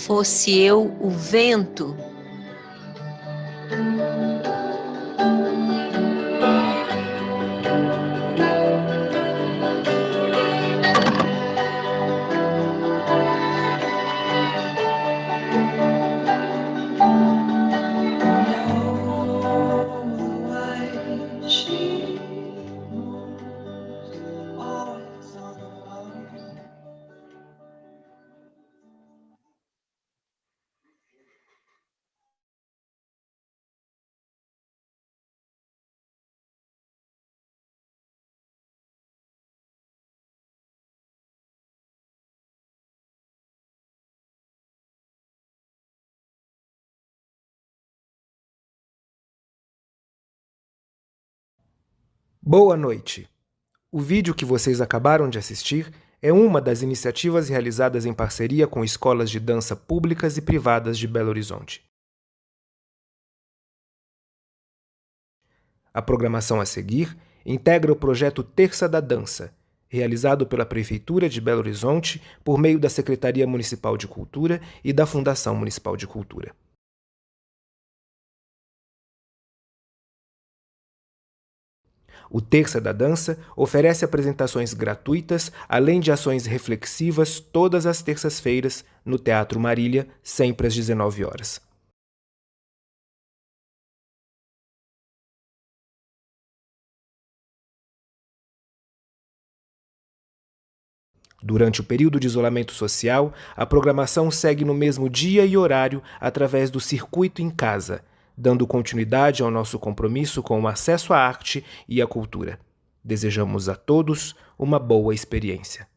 Fosse eu o vento. Boa noite! O vídeo que vocês acabaram de assistir é uma das iniciativas realizadas em parceria com escolas de dança públicas e privadas de Belo Horizonte. A programação a seguir integra o projeto Terça da Dança, realizado pela Prefeitura de Belo Horizonte por meio da Secretaria Municipal de Cultura e da Fundação Municipal de Cultura. O Terça da Dança oferece apresentações gratuitas, além de ações reflexivas todas as terças-feiras no Teatro Marília, sempre às 19 horas. Durante o período de isolamento social, a programação segue no mesmo dia e horário através do Circuito em Casa, dando continuidade ao nosso compromisso com o acesso à arte e à cultura. Desejamos a todos uma boa experiência.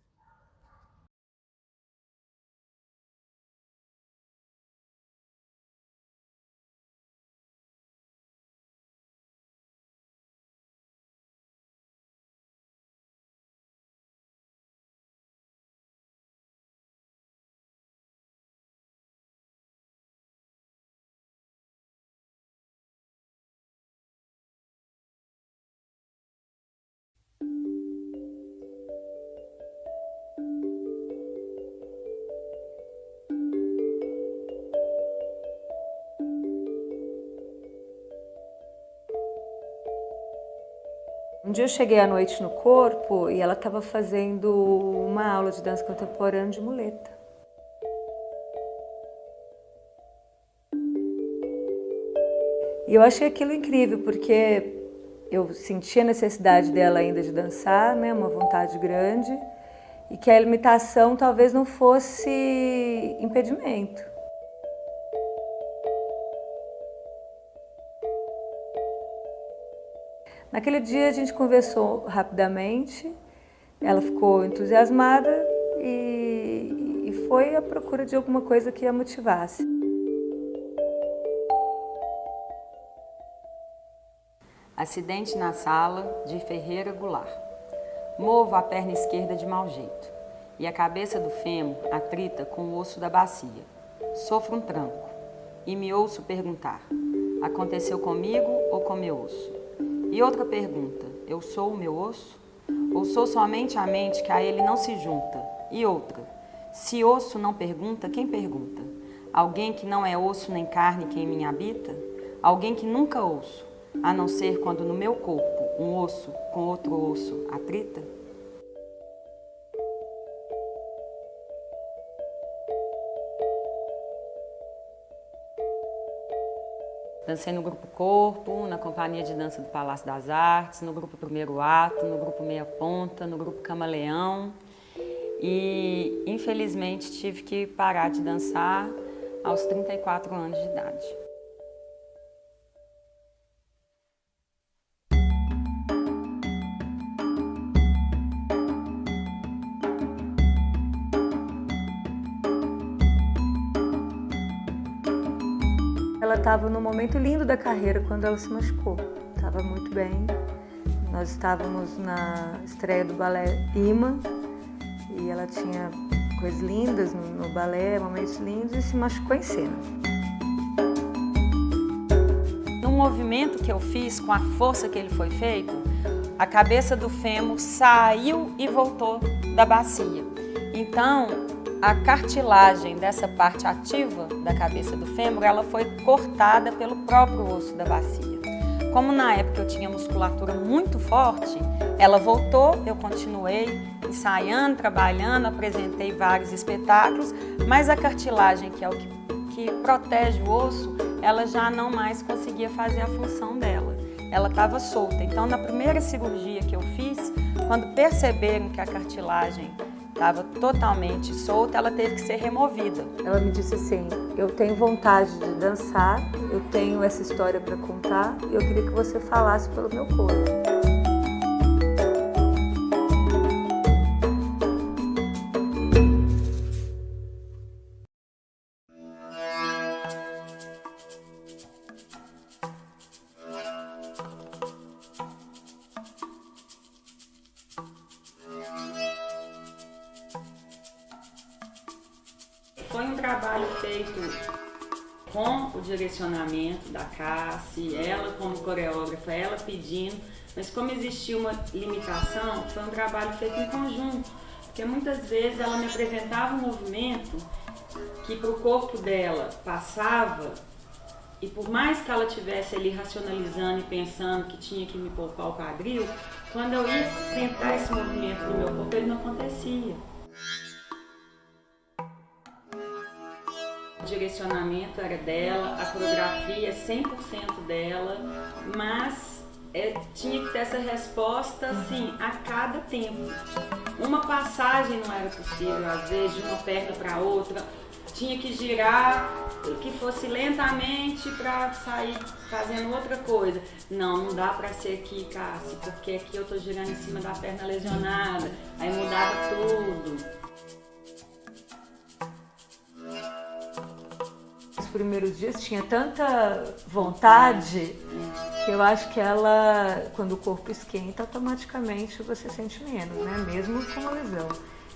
Um dia eu cheguei à noite no Corpo e ela estava fazendo uma aula de dança contemporânea de muleta. E eu achei aquilo incrível, porque eu senti a necessidade dela ainda de dançar, né, uma vontade grande, e que a limitação talvez não fosse impedimento. Naquele dia a gente conversou rapidamente, ela ficou entusiasmada e foi à procura de alguma coisa que a motivasse. Acidente na sala de Ferreira Goulart. Movo a perna esquerda de mau jeito e a cabeça do fêmur atrita com o osso da bacia. Sofro um tranco e me ouço perguntar: aconteceu comigo ou com meu osso? E outra pergunta: eu sou o meu osso? Ou sou somente a mente que a ele não se junta? E outra: se osso não pergunta, quem pergunta? Alguém que não é osso nem carne que em mim habita? Alguém que nunca ouço, a não ser quando no meu corpo um osso com outro osso atrita? Dancei no Grupo Corpo, na Companhia de Dança do Palácio das Artes, no Grupo Primeiro Ato, no Grupo Meia Ponta, no Grupo Camaleão. E, infelizmente, tive que parar de dançar aos 34 anos de idade. ela estava num momento lindo da carreira quando ela se machucou. Estava muito bem. Nós estávamos na estreia do balé Ima e ela tinha coisas lindas no balé, momentos lindos, e se machucou em cena. No movimento que eu fiz, com a força que ele foi feito, a cabeça do fêmur saiu e voltou da bacia. Então, a cartilagem dessa parte ativa da cabeça do fêmur, ela foi cortada pelo próprio osso da bacia. Como na época eu tinha musculatura muito forte, ela voltou, eu continuei ensaiando, trabalhando, apresentei vários espetáculos, mas a cartilagem, que é o que protege o osso, ela já não mais conseguia fazer a função dela. Ela estava solta. Então, na primeira cirurgia que eu fiz, quando perceberam que a cartilagem estava totalmente solta, ela teve que ser removida. Ela me disse assim, eu tenho vontade de dançar, eu tenho essa história para contar e eu queria que você falasse pelo meu corpo. Foi um trabalho feito com o direcionamento da Cassi, ela como coreógrafa, ela pedindo, mas como existia uma limitação, foi um trabalho feito em conjunto, porque muitas vezes ela me apresentava um movimento que para o corpo dela passava, e por mais que ela estivesse ali racionalizando e pensando que tinha que me poupar o quadril, quando eu ia tentar esse movimento no meu corpo, ele não acontecia. O direcionamento era dela, a coreografia 100% dela, mas tinha que ter essa resposta assim, a cada tempo. Uma passagem não era possível, às vezes, de uma perna para outra, tinha que girar, que fosse lentamente para sair fazendo outra coisa. Não dá para ser aqui, Cássia, porque aqui eu tô girando em cima da perna lesionada, aí mudava tudo. Os primeiros dias tinha tanta vontade que eu acho que ela, quando o corpo esquenta, automaticamente você sente menos, né? Mesmo com uma lesão.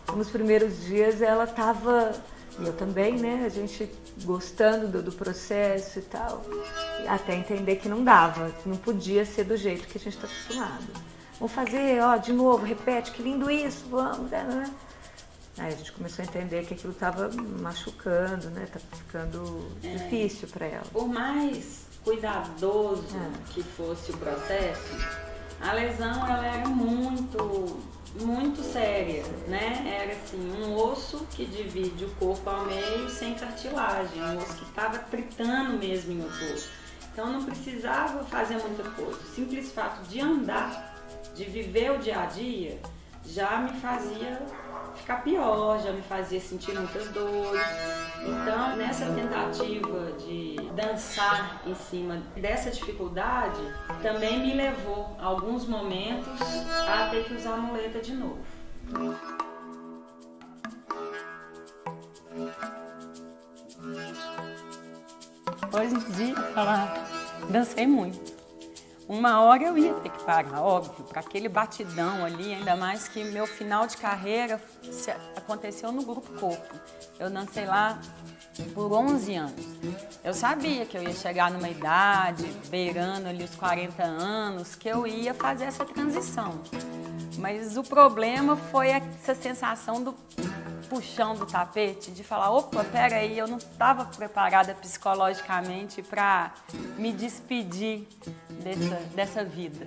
Então, nos primeiros dias ela estava, e eu também, né? A gente gostando do processo e tal, até entender que não dava, que não podia ser do jeito que a gente está acostumado. Vamos fazer, ó, de novo, repete, que lindo isso, vamos, né? Aí a gente começou a entender que aquilo estava machucando, né? Tá ficando difícil para ela. Por mais cuidadoso que fosse o processo, a lesão ela era muito séria, né? Era assim, um osso que divide o corpo ao meio sem cartilagem, um osso que estava tritando mesmo em osso. Então não precisava fazer muita coisa. O simples fato de andar, de viver o dia a dia, já me fazia ficar pior, já me fazia sentir muitas dores. Então, nessa tentativa de dançar em cima dessa dificuldade, também me levou, alguns momentos, a ter que usar a muleta de novo. Hoje em dia, dancei muito. Uma hora eu ia ter que parar, óbvio, para aquele batidão ali, ainda mais que meu final de carreira aconteceu no Grupo Corpo. Eu dancei lá por 11 anos. Eu sabia que eu ia chegar numa idade, beirando ali os 40 anos, que eu ia fazer essa transição. Mas o problema foi essa sensação do puxão do tapete, de falar, opa, peraí, eu não estava preparada psicologicamente para me despedir dessa vida.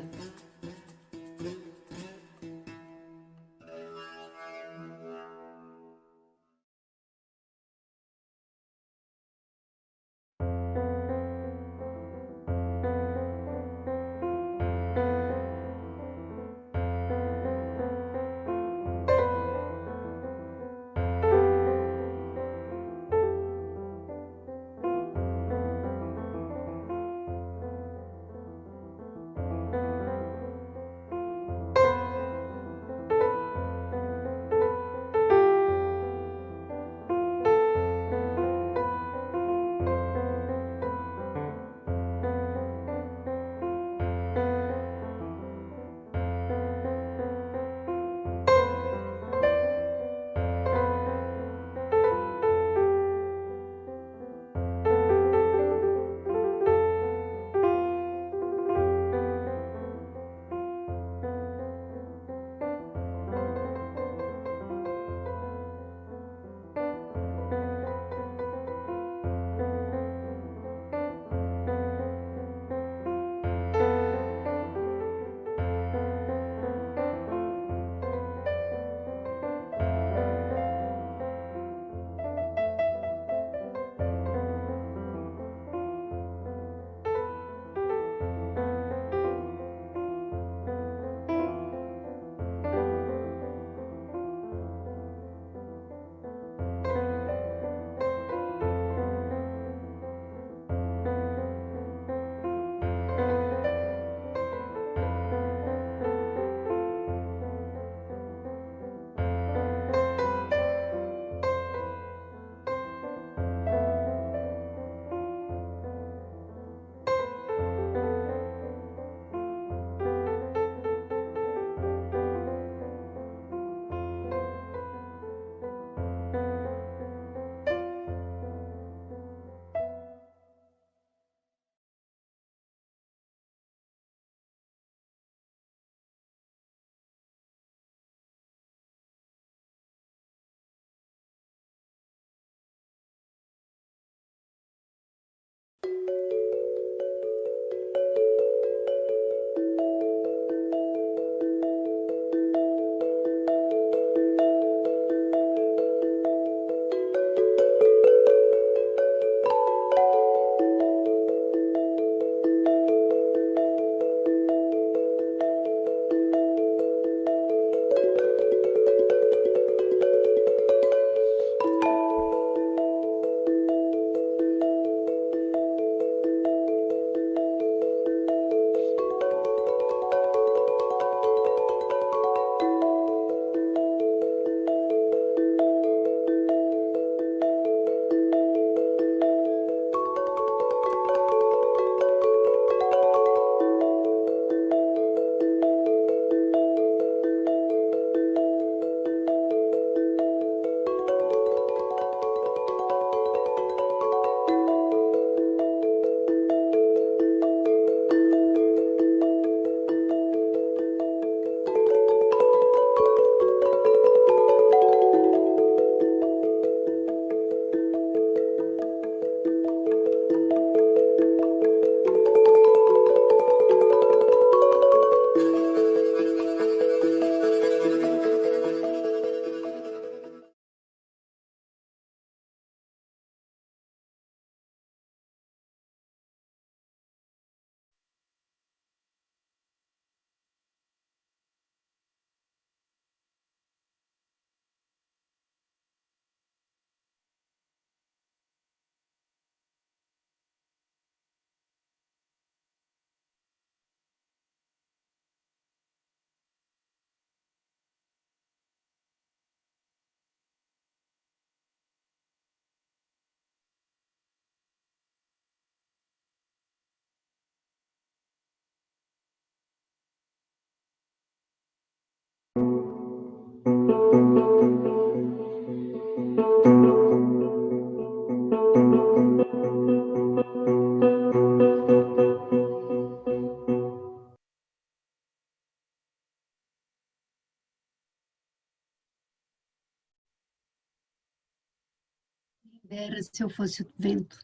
Dera se eu fosse o vento.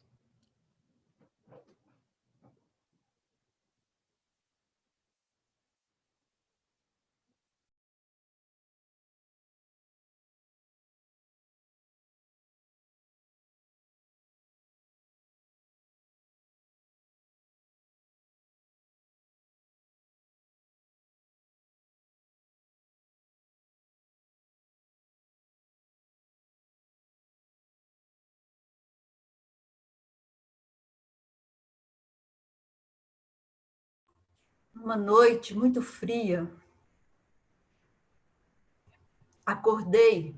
Uma noite muito fria, acordei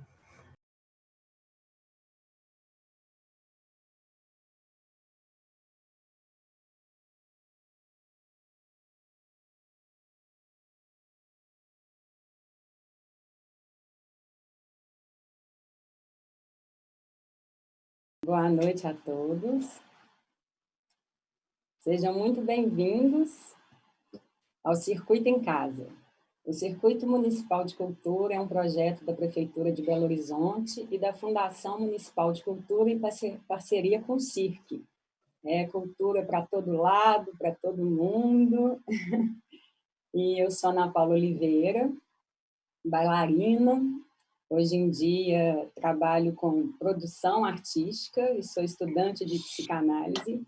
Boa noite a todos. Sejam muito bem-vindos ao Circuito em Casa. O Circuito Municipal de Cultura é um projeto da Prefeitura de Belo Horizonte e da Fundação Municipal de Cultura em parceria com o CIRC. É cultura para todo lado, para todo mundo. E eu sou Ana Paula Oliveira, bailarina. Hoje em dia trabalho com produção artística e sou estudante de psicanálise.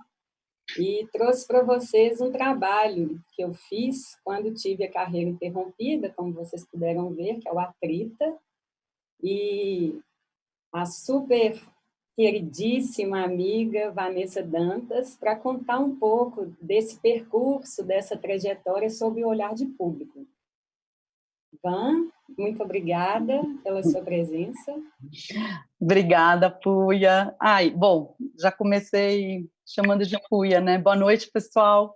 E trouxe para vocês um trabalho que eu fiz quando tive a carreira interrompida, como vocês puderam ver, que é o Atrita. E a super queridíssima amiga Vanessa Dantas, para contar um pouco desse percurso, dessa trajetória sob o olhar de público. Van, muito obrigada pela sua presença. Obrigada, Puia. Bom, já comecei chamando de Puia, né? Boa noite, pessoal.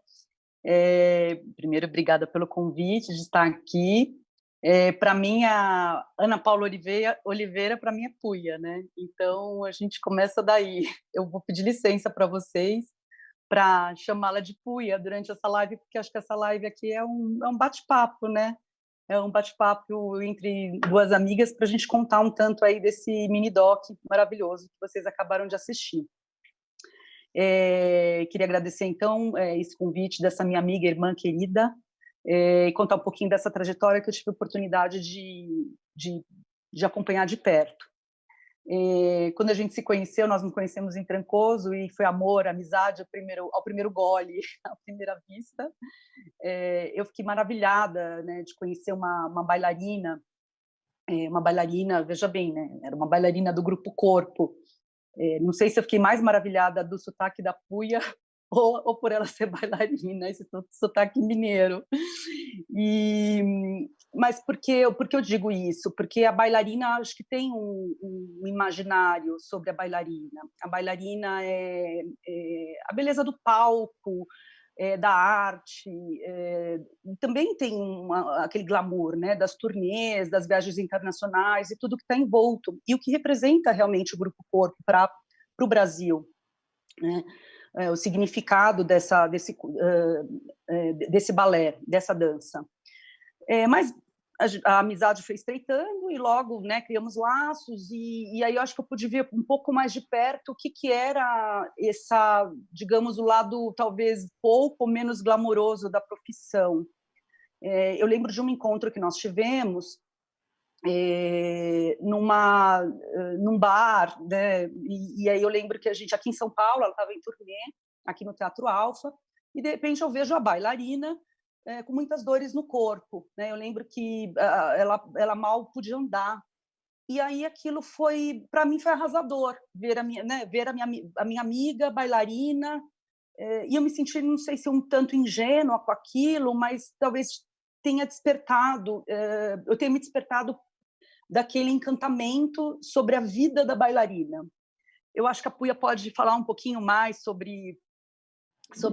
Primeiro, obrigada pelo convite de estar aqui. Para mim, a Ana Paula Oliveira para mim é Puia, né? Então, a gente começa daí. Eu vou pedir licença para vocês para chamá-la de Puia durante essa live, porque acho que essa live aqui é um bate-papo, né? É um bate-papo entre duas amigas para a gente contar um tanto aí desse mini-doc maravilhoso que vocês acabaram de assistir. Queria agradecer, então, esse convite dessa minha amiga, irmã querida, e contar um pouquinho dessa trajetória que eu tive a oportunidade de acompanhar de perto. Quando a gente se conheceu, nós nos conhecemos em Trancoso e foi amor, amizade ao primeiro gole, à primeira vista. Eu fiquei maravilhada, né, de conhecer uma bailarina, veja bem, né, era uma bailarina do Grupo Corpo. Não sei se eu fiquei mais maravilhada do sotaque da Puia ou por ela ser bailarina, esse sotaque mineiro. Mas por que eu digo isso? Porque a bailarina, acho que tem um imaginário sobre a bailarina. A bailarina é a beleza do palco, da arte, também tem aquele glamour, né, das turnês, das viagens internacionais e tudo que está envolto, e o que representa realmente o Grupo Corpo para o Brasil, né? O significado desse balé, dessa dança. Mas a amizade foi estreitando e logo, né, criamos laços, e aí eu acho que eu pude ver um pouco mais de perto o que era digamos, o lado talvez pouco menos glamouroso da profissão. Eu lembro de um encontro que nós tivemos num bar, né, e aí eu lembro que a gente, aqui em São Paulo, ela estava em turnê, aqui no Teatro Alfa, e de repente eu vejo a bailarina com muitas dores no corpo, né? Eu lembro que ela mal podia andar, e aí aquilo para mim foi arrasador, ver a minha amiga bailarina, e eu me senti, não sei se um tanto ingênua com aquilo, mas talvez tenha despertado, eu tenha me despertado daquele encantamento sobre a vida da bailarina. Eu acho que a Puia pode falar um pouquinho mais sobre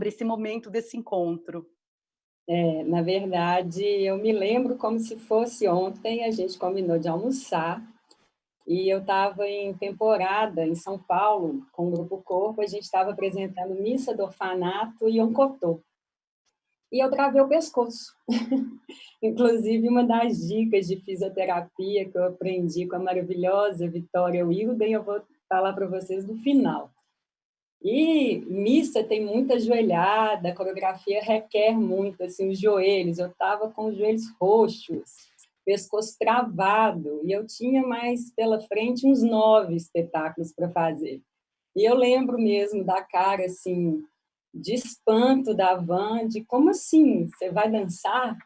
esse momento desse encontro. Na verdade, eu me lembro como se fosse ontem, a gente combinou de almoçar, e eu estava em temporada em São Paulo, com o Grupo Corpo, a gente estava apresentando Missa do Orfanato e Oncotô. E eu travei o pescoço. Inclusive, uma das dicas de fisioterapia que eu aprendi com a maravilhosa Vitória Wilden, eu vou falar para vocês no final. E missa tem muita joelhada, a coreografia requer muito, assim, os joelhos. Eu estava com os joelhos roxos, pescoço travado, e eu tinha mais pela frente uns 9 espetáculos para fazer. E eu lembro mesmo da cara, assim, de espanto da Van, de como assim, você vai dançar?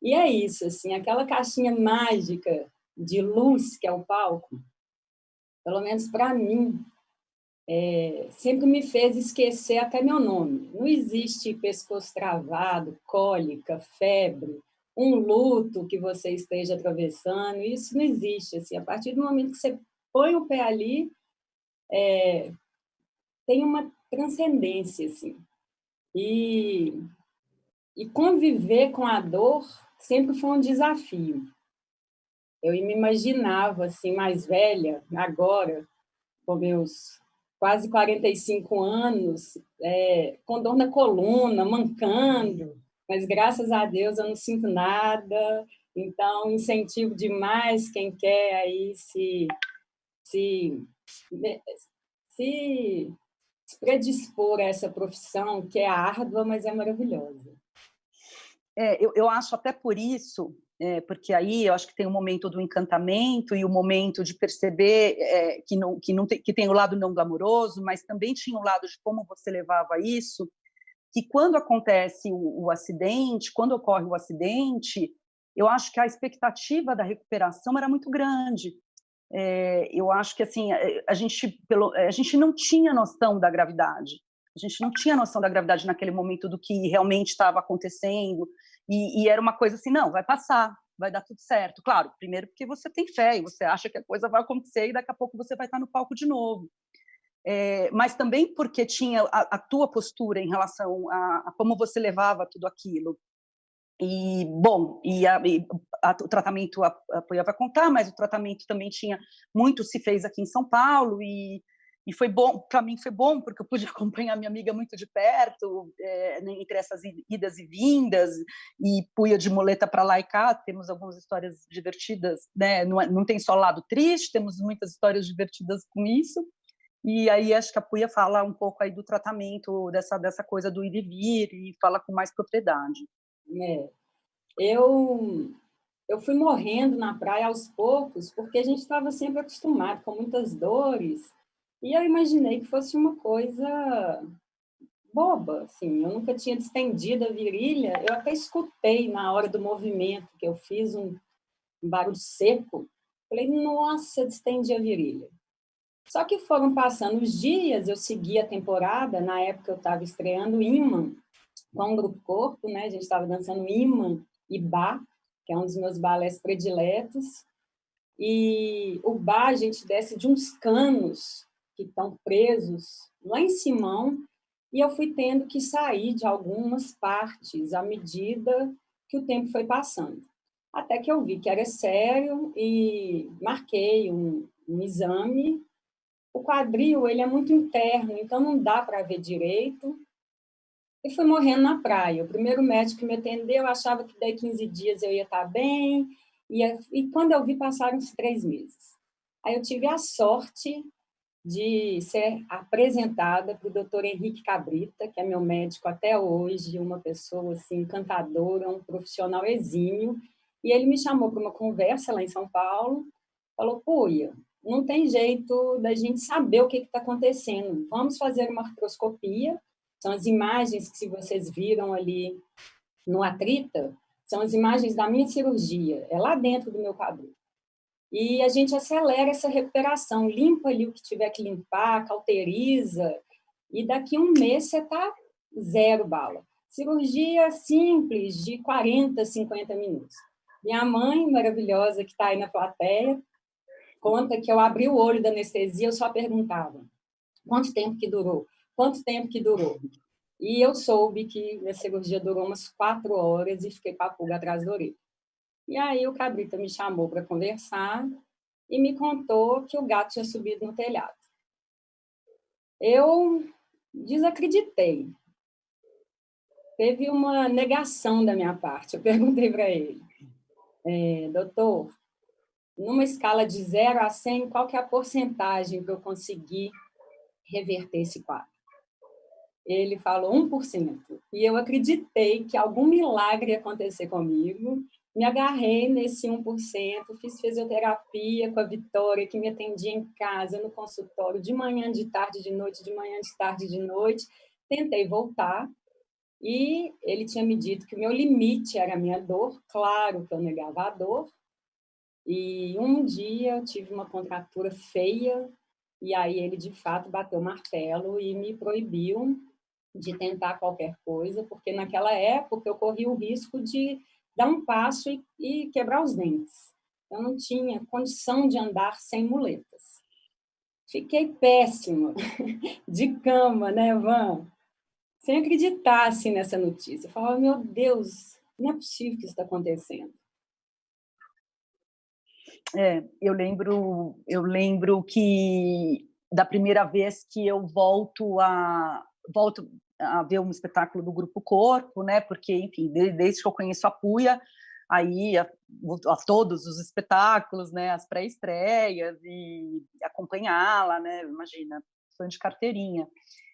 E é isso, assim, aquela caixinha mágica de luz que é o palco, pelo menos para mim, sempre me fez esquecer até meu nome. Não existe pescoço travado, cólica, febre, um luto que você esteja atravessando, isso não existe. Assim, a partir do momento que você põe o pé ali, tem uma transcendência, assim. E conviver com a dor sempre foi um desafio. Eu me imaginava assim, mais velha, agora, com meus quase 45 anos, com dor na coluna, mancando, mas graças a Deus eu não sinto nada, então incentivo demais quem quer aí se predispor a essa profissão, que é árdua, mas é maravilhosa. Eu acho até por isso, porque aí eu acho que tem o momento do encantamento e o momento de perceber que tem o lado não glamouroso, mas também tinha o lado de como você levava isso, que quando acontece o acidente, quando ocorre o acidente, eu acho que a expectativa da recuperação era muito grande. Eu acho que assim, a gente não tinha noção da gravidade. A gente não tinha noção da gravidade naquele momento do que realmente estava acontecendo, e era uma coisa assim, não, vai passar, vai dar tudo certo. Claro, primeiro porque você tem fé, e você acha que a coisa vai acontecer, e daqui a pouco você vai estar no palco de novo. Mas também porque tinha a tua postura em relação a como você levava tudo aquilo. E, bom, o tratamento, a Puia vai contar, mas o tratamento também muito se fez aqui em São Paulo, e foi bom, para mim foi bom, porque eu pude acompanhar minha amiga muito de perto, entre essas idas e vindas, e Puia de muleta para lá e cá, temos algumas histórias divertidas, né? Não tem só lado triste, temos muitas histórias divertidas com isso, E aí acho que a Puia fala um pouco aí do tratamento dessa coisa do ir e vir e fala com mais propriedade. É, eu fui morrendo na praia aos poucos, porque a gente estava sempre acostumado com muitas dores, e eu imaginei que fosse uma coisa boba, assim, eu nunca tinha distendido a virilha, eu até escutei na hora do movimento, que eu fiz um barulho seco, falei, nossa, distendi a virilha. Só que foram passando os dias, eu segui a temporada, na época eu estava estreando Imã, com o Grupo Corpo, né? A gente estava dançando Imã e Bá, que é um dos meus balés prediletos, e o Bá a gente desce de uns canos que estão presos lá em Simão, e eu fui tendo que sair de algumas partes à medida que o tempo foi passando. Até que eu vi que era sério e marquei um exame. O quadril, ele é muito interno, então não dá para ver direito. E fui morrendo na praia. O primeiro médico que me atendeu achava que daí 15 dias eu ia estar bem, e quando eu vi, passaram uns 3 meses. Aí eu tive a sorte de ser apresentada para o doutor Henrique Cabrita, que é meu médico até hoje, uma pessoa assim, encantadora, um profissional exímio, e ele me chamou para uma conversa lá em São Paulo, falou, Puia, não tem jeito da gente saber o que está acontecendo, vamos fazer uma artroscopia, são as imagens que se vocês viram ali no Atrita, são as imagens da minha cirurgia, é lá dentro do meu quadril. E a gente acelera essa recuperação, limpa ali o que tiver que limpar, cauteriza, e daqui 1 mês você está 0 bala. Cirurgia simples, de 40, 50 minutos. Minha mãe, maravilhosa, que está aí na plateia, conta que eu abri o olho da anestesia, eu só perguntava, quanto tempo que durou? Quanto tempo que durou? E eu soube que a cirurgia durou umas 4 horas e fiquei com a pulga atrás da orelha. E aí o Cabrita me chamou para conversar e me contou que o gato tinha subido no telhado. Eu desacreditei. Teve uma negação da minha parte. Eu perguntei para ele, doutor, numa escala de 0 a 100, qual que é a porcentagem para eu conseguir reverter esse quadro? Ele falou 1%. E eu acreditei que algum milagre ia acontecer comigo. Me agarrei nesse 1%, fiz fisioterapia com a Vitória, que me atendia em casa, no consultório, de manhã, de tarde, de noite, de manhã, de tarde, de noite. Tentei voltar e ele tinha me dito que o meu limite era a minha dor. Claro que eu negava a dor. E um dia eu tive uma contratura feia e aí ele, de fato, bateu o martelo e me proibiu de tentar qualquer coisa, porque naquela época eu corria o risco de dar um passo e quebrar os dentes. Eu não tinha condição de andar sem muletas. Fiquei péssima, de cama, né, Van? Sem acreditar assim, nessa notícia. Eu falava, meu Deus, não é possível que isso está acontecendo. Eu lembro que da primeira vez que eu volto a ver um espetáculo do Grupo Corpo, né? Porque, enfim, desde que eu conheço a Puia, aí a todos os espetáculos, né? As pré-estreias e acompanhá-la, né? Imagina, fã de carteirinha.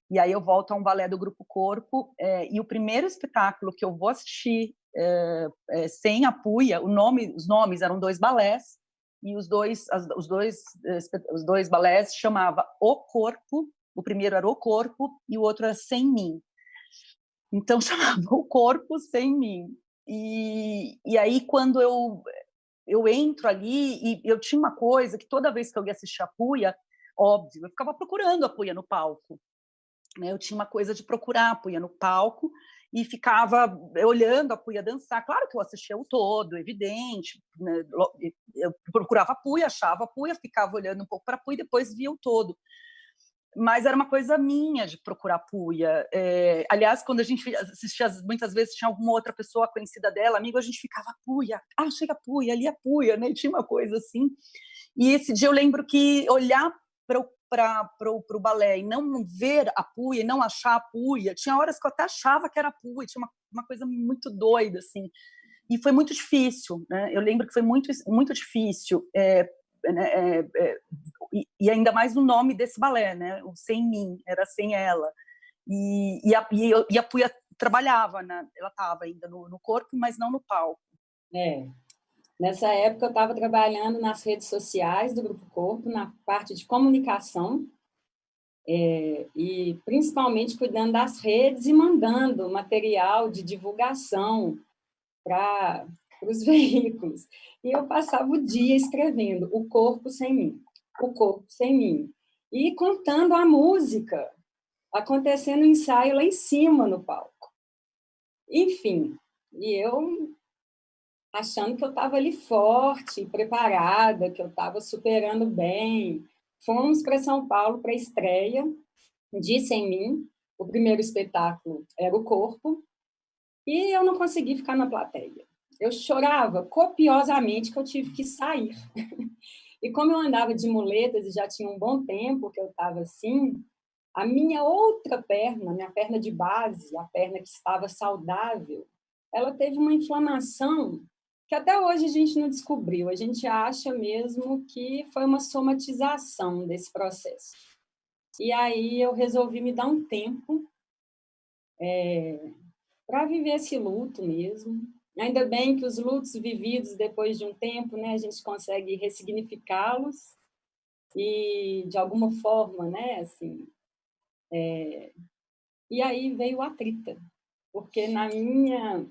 E aí eu volto a um balé do Grupo Corpo e o primeiro espetáculo que eu vou assistir sem a Puia, os nomes eram 2 balés e os dois balés chamava O Corpo. O primeiro era O Corpo e o outro era Sem Mim. Então, chamava O Corpo Sem Mim. E aí, quando eu entro ali, e eu tinha uma coisa que toda vez que eu ia assistir a Puia, óbvio, eu ficava procurando a Puia no palco. Eu tinha uma coisa de procurar a Puia no palco e ficava olhando a Puia dançar. Claro que eu assistia o todo, evidente. Né? Eu procurava a Puia, achava a Puia, ficava olhando um pouco para a Puia e depois via o todo. Mas era uma coisa minha de procurar a Puia. Aliás, quando a gente assistia, muitas vezes tinha alguma outra pessoa conhecida dela, amigo, a gente ficava, Puia, chega a Puia, ali a Puia, né? Tinha uma coisa assim. E esse dia eu lembro que olhar para o balé e não ver a Puia, e não achar a Puia, tinha horas que eu até achava que era a Puia, tinha uma coisa muito doida, assim. E foi muito difícil, né? Eu lembro que foi muito, muito difícil, né, e ainda mais o nome desse balé, né? O Sem Mim, era Sem Ela. E a Puia trabalhava, né? Ela estava ainda no corpo, mas não no palco. Nessa época eu estava trabalhando nas redes sociais do Grupo Corpo, na parte de comunicação, e principalmente cuidando das redes e mandando material de divulgação para os veículos. E eu passava o dia escrevendo O Corpo Sem Mim, O Corpo Sem Mim, e contando a música, acontecendo o ensaio lá em cima no palco. Enfim, e eu achando que eu estava ali forte, preparada, que eu estava superando bem. Fomos para São Paulo para a estreia de Sem Mim. O primeiro espetáculo era O Corpo, e eu não consegui ficar na plateia. Eu chorava copiosamente que eu tive que sair. E como eu andava de muletas e já tinha um bom tempo que eu estava assim, a minha outra perna, minha perna de base, a perna que estava saudável, ela teve uma inflamação que até hoje a gente não descobriu. A gente acha mesmo que foi uma somatização desse processo. E aí eu resolvi me dar um tempo para viver esse luto mesmo. Ainda bem que os lutos vividos depois de um tempo, né, a gente consegue ressignificá-los e, de alguma forma, né, assim... E aí veio a trita, porque na minha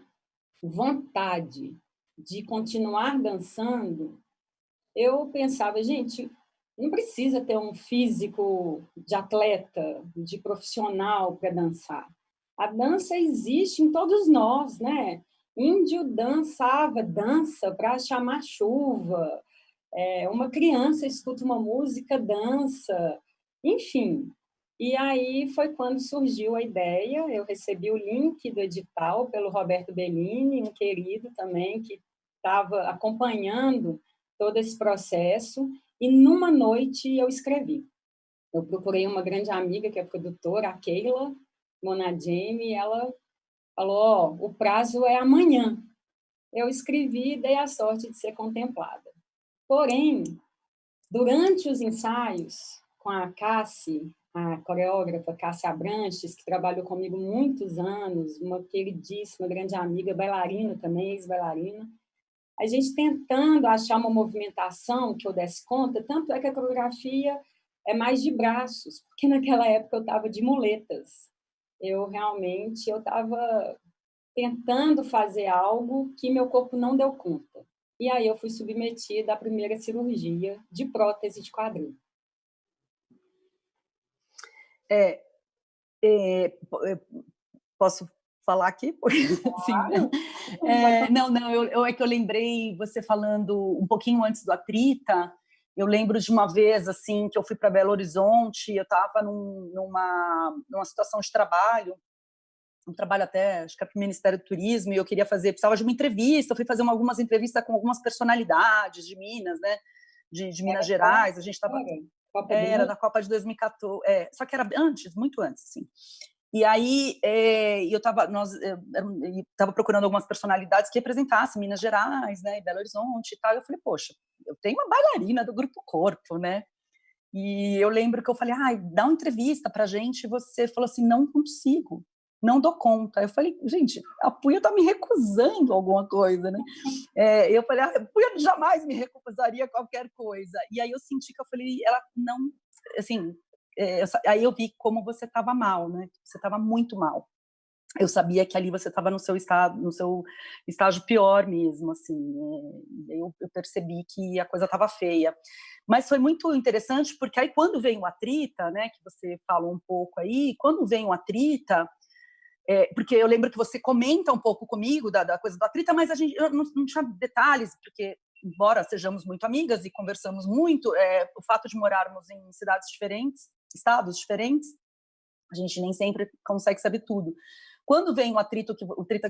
vontade de continuar dançando, eu pensava, gente, não precisa ter um físico de atleta, de profissional para dançar. A dança existe em todos nós, né? Índio dança para chamar chuva. Uma criança escuta uma música, dança. Enfim. E aí foi quando surgiu a ideia, eu recebi o link do edital pelo Roberto Bellini, um querido também, que estava acompanhando todo esse processo, e numa noite eu escrevi. Eu procurei uma grande amiga, que é produtora, a Keila Monademi, e ela falou, o prazo é amanhã. Eu escrevi e dei a sorte de ser contemplada. Porém, durante os ensaios com a Cassi, a coreógrafa Cássia Abranches, que trabalhou comigo muitos anos, uma queridíssima, grande amiga, bailarina também, ex-bailarina, a gente tentando achar uma movimentação que eu desse conta, tanto é que a coreografia é mais de braços, porque naquela época eu estava de muletas. Eu estava tentando fazer algo que meu corpo não deu conta. E aí eu fui submetida à primeira cirurgia de prótese de quadril. Posso falar aqui? Claro. Sim. Não, é que eu lembrei você falando um pouquinho antes do Atrita. Eu lembro de uma vez assim que eu fui para Belo Horizonte, eu estava numa situação de trabalho, um trabalho até, acho que era para o Ministério do Turismo, e eu precisava de uma entrevista, eu fui fazer algumas entrevistas com algumas personalidades de Minas, né? De Minas Gerais, a gente estava... Era da Copa de 2014, só que era antes, muito antes, assim. E aí eu estava procurando algumas personalidades que representassem Minas Gerais, né, e Belo Horizonte e tal. Eu falei, poxa, eu tenho uma bailarina do Grupo Corpo, né? E eu lembro que eu falei, dá uma entrevista pra gente. E você falou assim, não consigo, não dou conta. Eu falei, gente, a Puia tá me recusando alguma coisa, né? Eu falei, a Puia jamais me recusaria qualquer coisa. E aí eu senti que eu falei, ela não, assim... aí eu vi como você estava mal, né? Você estava muito mal. Eu sabia que ali você estava no seu estágio pior mesmo, assim. Eu percebi que a coisa estava feia. Mas foi muito interessante, porque aí quando veio o Atrita, né, que você falou um pouco aí, quando vem o Atrita, porque eu lembro que você comenta um pouco comigo da coisa do Atrita, mas eu não tinha detalhes, porque embora sejamos muito amigas e conversamos muito, o fato de morarmos em cidades diferentes, estados diferentes, a gente nem sempre consegue saber tudo. Quando vem o Atrita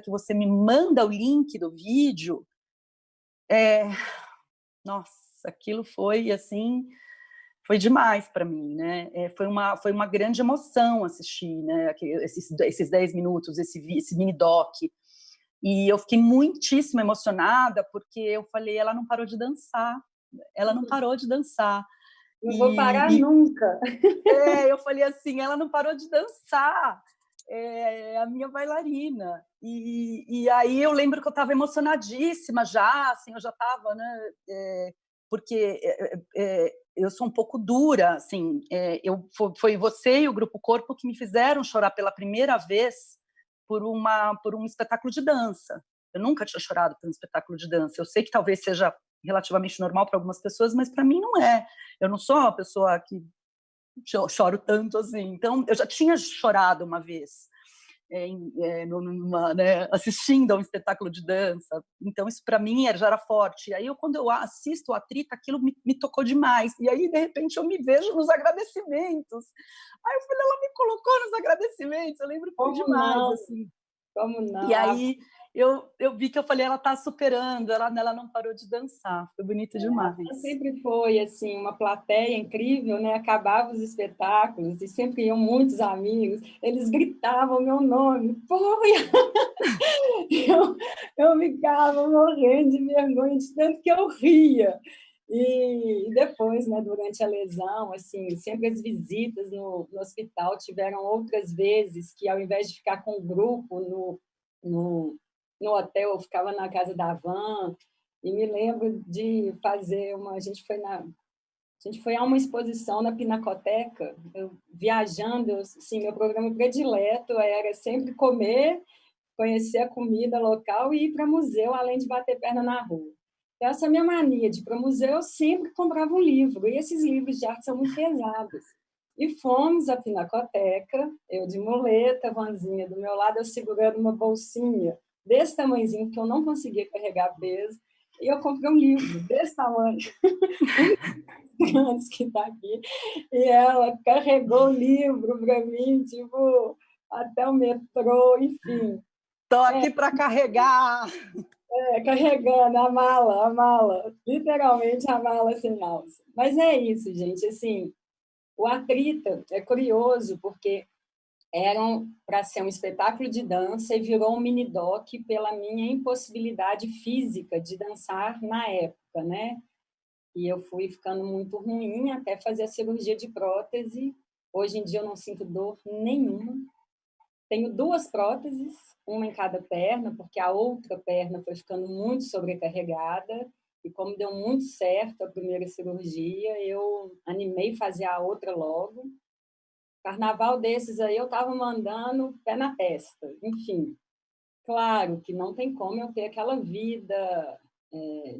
que você me manda o link do vídeo, nossa, aquilo foi assim, foi demais para mim, né? Foi uma grande emoção assistir, né? Esses 10 minutos, esse mini doc. E eu fiquei muitíssimo emocionada, porque eu falei, ela não parou de dançar. ela não parou de dançar. Não vou parar nunca. Eu falei assim, ela não parou de dançar, a minha bailarina. E aí eu lembro que eu estava emocionadíssima já, assim, eu já estava, né? Porque eu sou um pouco dura, assim, foi você e o Grupo Corpo que me fizeram chorar pela primeira vez por um espetáculo de dança. Eu nunca tinha chorado por um espetáculo de dança. Eu sei que talvez seja relativamente normal para algumas pessoas, mas para mim não é. Eu não sou uma pessoa que choro tanto assim. Então, eu já tinha chorado uma vez assistindo a um espetáculo de dança. Então, isso para mim já era forte. E aí, quando eu assisto a Trita, aquilo me tocou demais. E aí, de repente, eu me vejo nos agradecimentos. Aí eu falei, ela me colocou nos agradecimentos. Eu lembro que foi demais. Não? Assim. Como não? E aí eu vi que eu falei, ela está superando, ela não parou de dançar. Foi bonito demais. Ela sempre foi assim, uma plateia incrível, né? Acabava os espetáculos e sempre iam muitos amigos, eles gritavam meu nome, Puia! eu ficava morrendo de vergonha de tanto que eu ria. E depois, né, durante a lesão, assim, sempre as visitas no hospital tiveram outras vezes que, ao invés de ficar com o grupo no hotel, eu ficava na casa da Van. E me lembro de fazer a gente foi a uma exposição na Pinacoteca, viajando, assim, meu programa predileto era sempre comer, conhecer a comida local e ir para museu, além de bater perna na rua. Então, essa minha mania de ir para museu, eu sempre comprava um livro, e esses livros de arte são muito pesados. E fomos à Pinacoteca, eu de muleta, a Vanzinha do meu lado, eu segurando uma bolsinha desse tamanhozinho, que eu não conseguia carregar peso, e eu comprei um livro desse tamanho, antes que está aqui, e ela carregou o livro para mim, tipo, até o metrô, enfim. Estou aqui para carregar. Carregando a mala, literalmente a mala sem alça. Mas é isso, gente, assim, o Atrita é curioso, porque eram para ser um espetáculo de dança e virou um mini-doc pela minha impossibilidade física de dançar na época, né? E eu fui ficando muito ruim até fazer a cirurgia de prótese. Hoje em dia eu não sinto dor nenhuma. Tenho 2 próteses, uma em cada perna, porque a outra perna foi ficando muito sobrecarregada. E como deu muito certo a primeira cirurgia, eu animei fazer a outra logo. Carnaval desses aí eu estava mandando pé na testa. Enfim, claro que não tem como eu ter aquela vida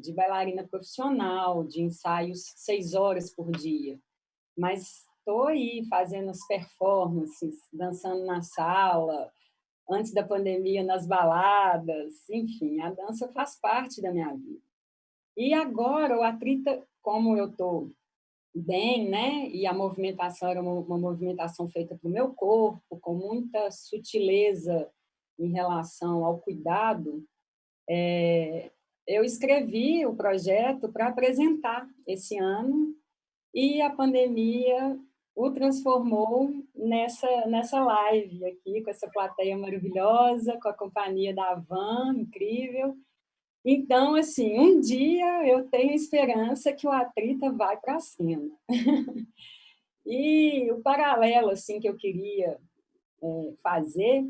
de bailarina profissional, de ensaios 6 horas por dia. Mas estou aí fazendo as performances, dançando na sala, antes da pandemia nas baladas, enfim, a dança faz parte da minha vida. E agora o Atrita, como eu estou bem, né? E a movimentação era uma movimentação feita para o meu corpo, com muita sutileza em relação ao cuidado, eu escrevi o projeto para apresentar esse ano e a pandemia o transformou nessa live aqui, com essa plateia maravilhosa, com a companhia da Van, incrível. Então, assim, um dia eu tenho esperança que o Atrita vai para a cena. E o paralelo assim, que eu queria fazer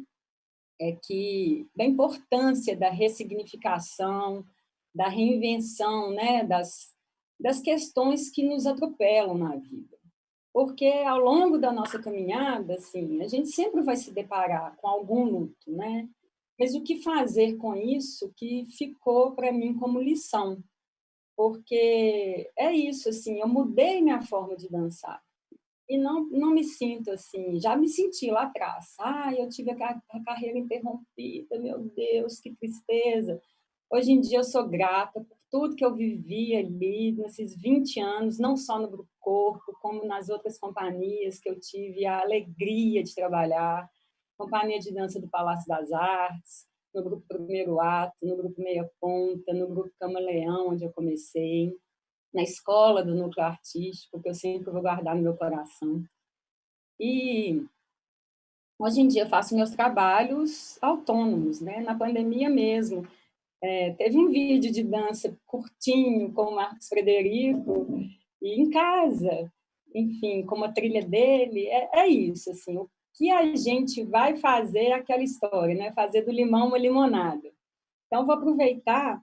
é que da importância da ressignificação, da reinvenção, né, das questões que nos atropelam na vida. Porque ao longo da nossa caminhada, assim, a gente sempre vai se deparar com algum luto, né? Mas o que fazer com isso que ficou para mim como lição? Porque é isso, assim, eu mudei minha forma de dançar. E não me sinto assim, já me senti lá atrás. Eu tive a carreira interrompida, meu Deus, que tristeza. Hoje em dia eu sou grata por tudo que eu vivi ali nesses 20 anos, não só no Grupo Corpo, como nas outras companhias que eu tive a alegria de trabalhar. Companhia de Dança do Palácio das Artes, no Grupo Primeiro Ato, no Grupo Meia Ponta, no Grupo Camaleão, onde eu comecei, na escola do núcleo artístico, que eu sempre vou guardar no meu coração. E hoje em dia eu faço meus trabalhos autônomos, né? Na pandemia mesmo. Teve um vídeo de dança curtinho com o Marcos Frederico, e em casa, enfim, com a trilha dele, é isso, assim, o que a gente vai fazer é aquela história, né? Fazer do limão uma limonada. Então, vou aproveitar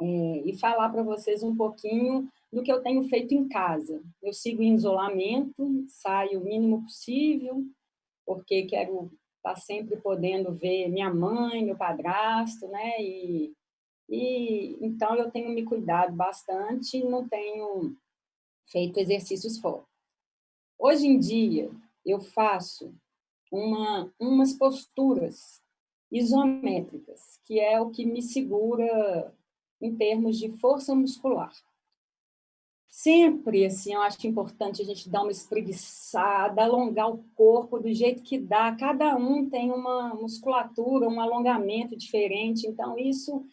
e falar para vocês um pouquinho do que eu tenho feito em casa. Eu sigo em isolamento, saio o mínimo possível, porque quero estar sempre podendo ver minha mãe, meu padrasto, né? E então eu tenho me cuidado bastante e não tenho feito exercícios fora. Hoje em dia, eu faço umas posturas isométricas, que é o que me segura em termos de força muscular. Sempre, assim, eu acho importante a gente dar uma espreguiçada, alongar o corpo do jeito que dá. Cada um tem uma musculatura, um alongamento diferente, então isso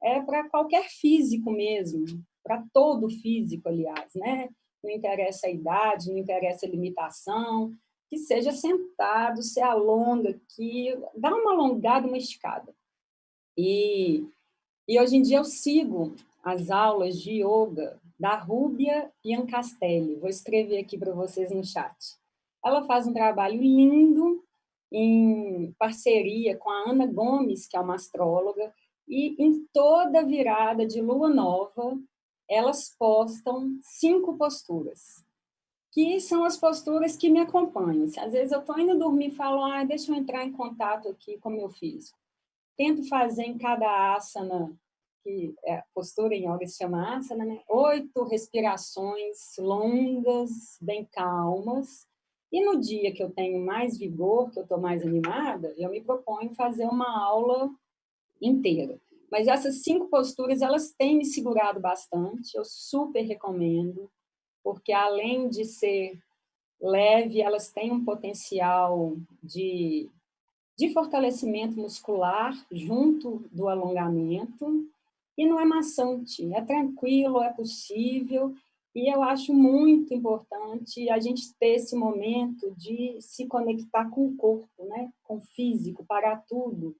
é para qualquer físico mesmo, para todo físico, aliás, né? Não interessa a idade, não interessa a limitação, que seja sentado, se alonga aqui, dá uma alongada, uma esticada. E hoje em dia eu sigo as aulas de yoga da Rúbia Biancastelli. Vou escrever aqui para vocês no chat. Ela faz um trabalho lindo em parceria com a Ana Gomes, que é uma astróloga, e em toda virada de lua nova, elas postam 5 posturas, que são as posturas que me acompanham. Às vezes eu estou indo dormir e falo, deixa eu entrar em contato aqui com o meu físico. Tento fazer em cada asana, que a postura em yoga se chama asana, né? 8 respirações longas, bem calmas. E no dia que eu tenho mais vigor, que eu estou mais animada, eu me proponho fazer uma aula inteira. Mas essas 5 posturas, elas têm me segurado bastante, eu super recomendo, porque além de ser leve, elas têm um potencial de fortalecimento muscular junto do alongamento, e não é maçante, é tranquilo, é possível, e eu acho muito importante a gente ter esse momento de se conectar com o corpo, né? Com o físico, parar tudo.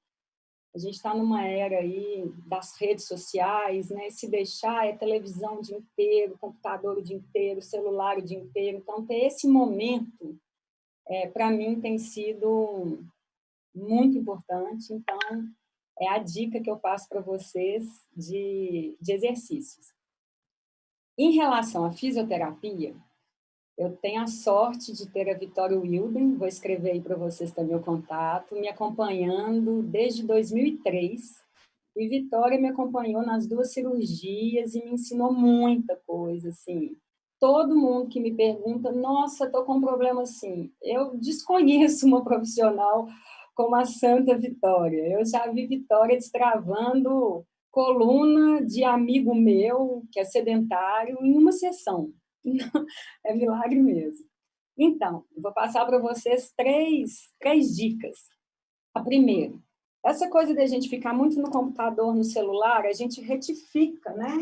A gente está numa era aí das redes sociais, né? Se deixar é televisão o dia inteiro, computador o dia inteiro, celular o dia inteiro. Então, ter esse momento, para mim, tem sido muito importante. Então, é a dica que eu passo para vocês de exercícios. Em relação à fisioterapia, eu tenho a sorte de ter a Vitória Wilden, vou escrever aí para vocês também o contato, me acompanhando desde 2003. E Vitória me acompanhou nas 2 cirurgias e me ensinou muita coisa, assim. Todo mundo que me pergunta, nossa, estou com um problema assim. Eu desconheço uma profissional como a Santa Vitória. Eu já vi Vitória destravando coluna de amigo meu, que é sedentário, em uma sessão. É milagre mesmo. Então, eu vou passar para vocês três dicas. A primeira, essa coisa de a gente ficar muito no computador, no celular, a gente retifica, né?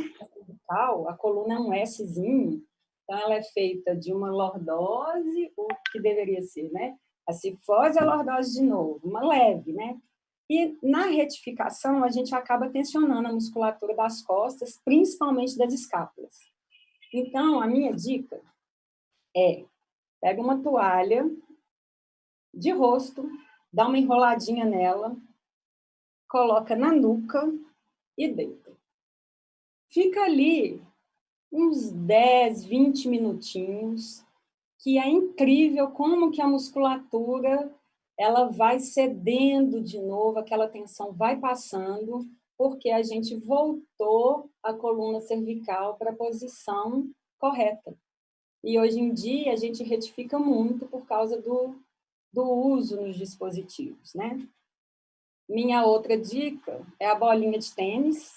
A coluna é um Szinho, então ela é feita de uma lordose, o que deveria ser, né? A cifose e a lordose de novo, uma leve, né? E na retificação, a gente acaba tensionando a musculatura das costas, principalmente das escápulas. Então, a minha dica é: pega uma toalha de rosto, dá uma enroladinha nela, coloca na nuca e deita. Fica ali uns 10, 20 minutinhos, que é incrível como que a musculatura ela vai cedendo de novo, aquela tensão vai passando, porque a gente voltou a coluna cervical para a posição correta. E hoje em dia a gente retifica muito por causa do uso nos dispositivos, né? Minha outra dica é a bolinha de tênis,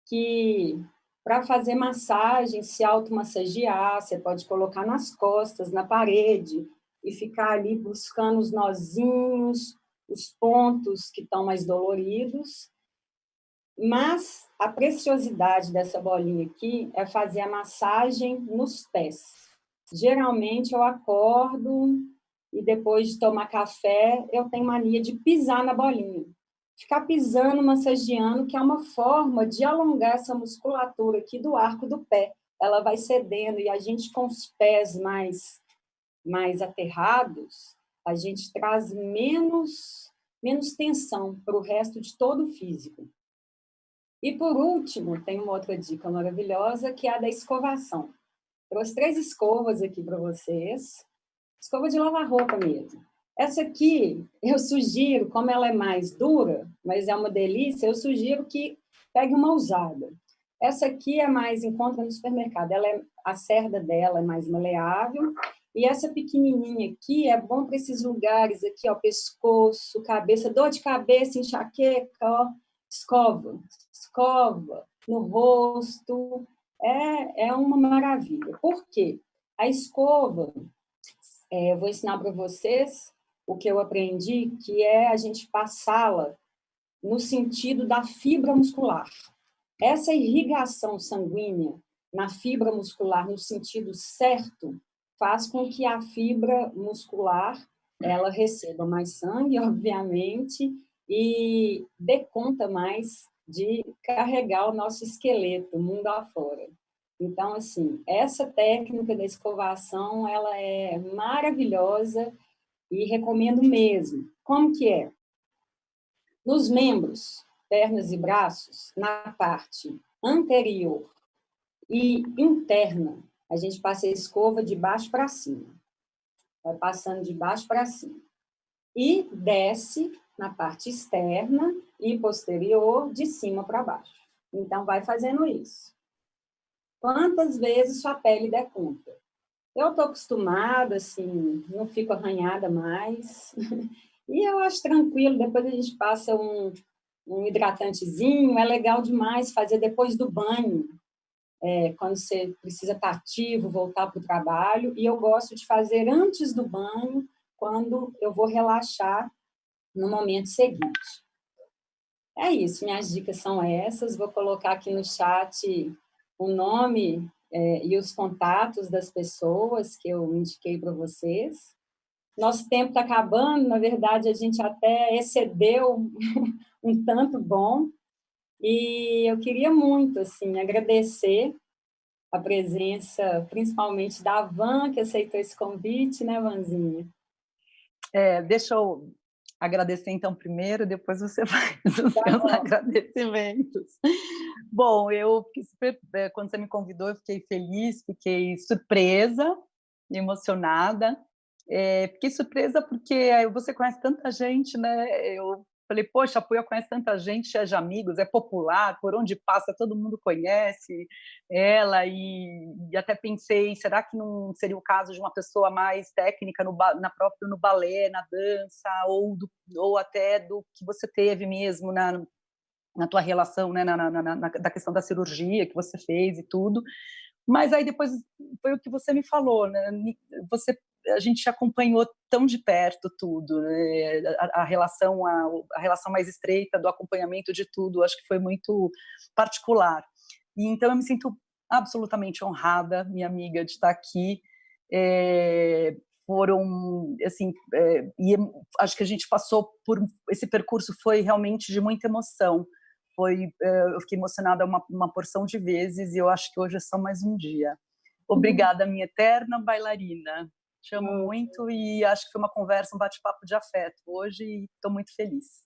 que para fazer massagem, se automassagear, você pode colocar nas costas, na parede, e ficar ali buscando os nozinhos, os pontos que estão mais doloridos. Mas a preciosidade dessa bolinha aqui é fazer a massagem nos pés. Geralmente eu acordo e depois de tomar café, eu tenho mania de pisar na bolinha. ficar pisando, massageando, que é uma forma de alongar essa musculatura aqui do arco do pé. Ela vai cedendo e a gente com os pés mais aterrados, a gente traz menos tensão para o resto de todo o físico. E, por último, tem uma outra dica maravilhosa, que é a da escovação. Trouxe 3 escovas aqui para vocês. Escova de lavar roupa mesmo. Essa aqui, eu sugiro, como ela é mais dura, mas é uma delícia, eu sugiro que pegue uma usada. Essa aqui é mais, encontra no supermercado. A cerda dela é mais maleável. E essa pequenininha aqui é bom para esses lugares aqui, ó, pescoço, cabeça, dor de cabeça, enxaqueca, ó, escova no rosto. É uma maravilha. Por quê? A escova, eu vou ensinar para vocês o que eu aprendi, que é a gente passá-la no sentido da fibra muscular. Essa irrigação sanguínea na fibra muscular no sentido certo faz com que a fibra muscular ela receba mais sangue, obviamente, e dê conta mais de carregar o nosso esqueleto mundo afora. Então, assim, essa técnica da escovação, ela é maravilhosa e recomendo mesmo. Como que é? Nos membros, pernas e braços, na parte anterior e interna, a gente passa a escova de baixo para cima. Vai passando de baixo para cima. E desce na parte externa e posterior, de cima para baixo. Então, vai fazendo isso. Quantas vezes sua pele der conta? Eu estou acostumada, assim, não fico arranhada mais. E eu acho tranquilo, depois a gente passa um hidratantezinho, é legal demais fazer depois do banho, quando você precisa estar ativo, voltar para o trabalho. E eu gosto de fazer antes do banho, quando eu vou relaxar no momento seguinte. É isso, minhas dicas são essas. Vou colocar aqui no chat o nome e os contatos das pessoas que eu indiquei para vocês. Nosso tempo está acabando, na verdade, a gente até excedeu um tanto bom. E eu queria muito, assim, agradecer a presença, principalmente da Van, que aceitou esse convite, né, Vanzinha? Deixa eu agradecer, então, primeiro, depois você faz os seus agradecimentos. Bom, eu fiquei super, quando você me convidou, eu fiquei feliz, fiquei surpresa, emocionada. Fiquei surpresa porque você conhece tanta gente, né? Eu falei, poxa, a Puia conhece tanta gente, é de amigos, é popular, por onde passa todo mundo conhece ela, e até pensei, será que não seria o caso de uma pessoa mais técnica no balé, na dança, ou até do que você teve mesmo na tua relação, né, da questão da cirurgia que você fez e tudo. Mas aí depois foi o que você me falou, né? A gente acompanhou tão de perto tudo, né? a relação mais estreita do acompanhamento de tudo, acho que foi muito particular. E então eu me sinto absolutamente honrada, minha amiga, de estar aqui. Foram, assim, e acho que a gente passou por esse percurso, foi realmente de muita emoção. Eu fiquei emocionada uma porção de vezes, e eu acho que hoje é só mais um dia. Obrigada, minha eterna bailarina. Te amo muito, e acho que foi uma conversa, um bate-papo de afeto hoje, e estou muito feliz.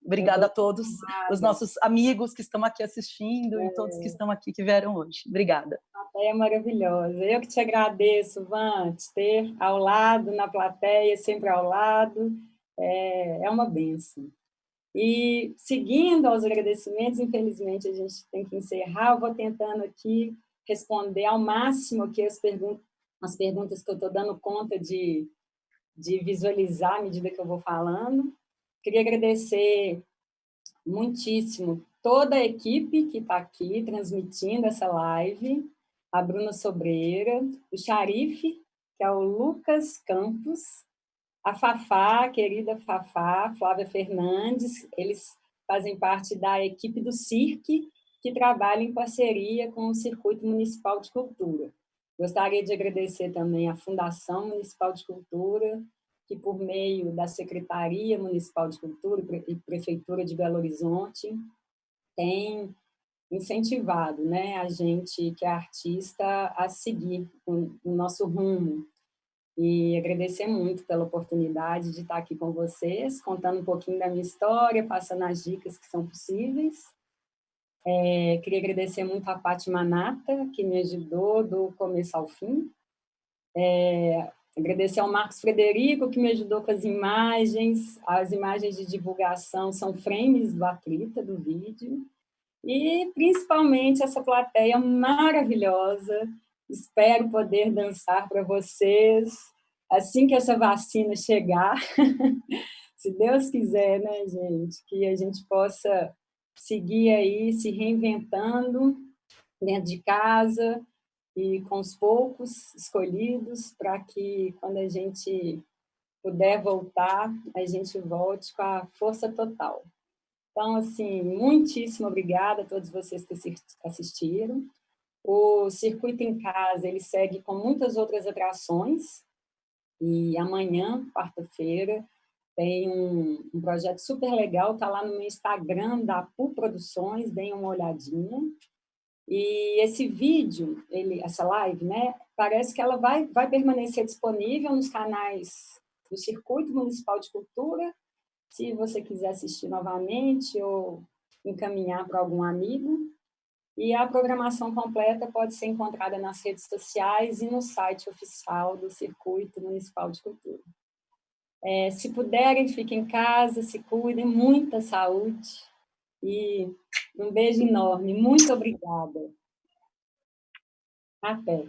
Obrigada a todos os nossos amigos que estão aqui assistindo e todos que estão aqui, que vieram hoje. Obrigada. A plateia é maravilhosa. Eu que te agradeço, Van, te ter ao lado, na plateia, sempre ao lado. É uma bênção. E, seguindo aos agradecimentos, infelizmente a gente tem que encerrar. Eu vou tentando aqui responder ao máximo aqui as perguntas que eu estou dando conta de visualizar à medida que eu vou falando. Queria agradecer muitíssimo toda a equipe que está aqui transmitindo essa live, a Bruna Sobreira, o Xarife, que é o Lucas Campos, a Fafá, a querida Fafá, Flávia Fernandes, eles fazem parte da equipe do CIRC, que trabalha em parceria com o Circuito Municipal de Cultura. Gostaria de agradecer também à Fundação Municipal de Cultura, que, por meio da Secretaria Municipal de Cultura e Prefeitura de Belo Horizonte, tem incentivado, né, a gente que é artista a seguir o nosso rumo. E agradecer muito pela oportunidade de estar aqui com vocês, contando um pouquinho da minha história, passando as dicas que são possíveis. Queria agradecer muito a Paty Manata, que me ajudou do começo ao fim. Agradecer ao Marcos Frederico, que me ajudou com as imagens de divulgação são frames do Atrita, do vídeo, e principalmente essa plateia maravilhosa. Espero poder dançar para vocês assim que essa vacina chegar, se Deus quiser, né, gente, que a gente possa seguir aí se reinventando dentro de casa, e com os poucos escolhidos, para que, quando a gente puder voltar, a gente volte com a força total. Então, assim, muitíssimo obrigada a todos vocês que assistiram. O Circuito em Casa, ele segue com muitas outras atrações, e amanhã, quarta-feira, tem um projeto super legal, está lá no meu Instagram, da PU Produções, deem uma olhadinha. E esse vídeo, essa live, né, parece que ela vai permanecer disponível nos canais do Circuito Municipal de Cultura, se você quiser assistir novamente ou encaminhar para algum amigo. E a programação completa pode ser encontrada nas redes sociais e no site oficial do Circuito Municipal de Cultura. Se puderem, fiquem em casa, se cuidem, muita saúde. E um beijo enorme. Muito obrigada. Até.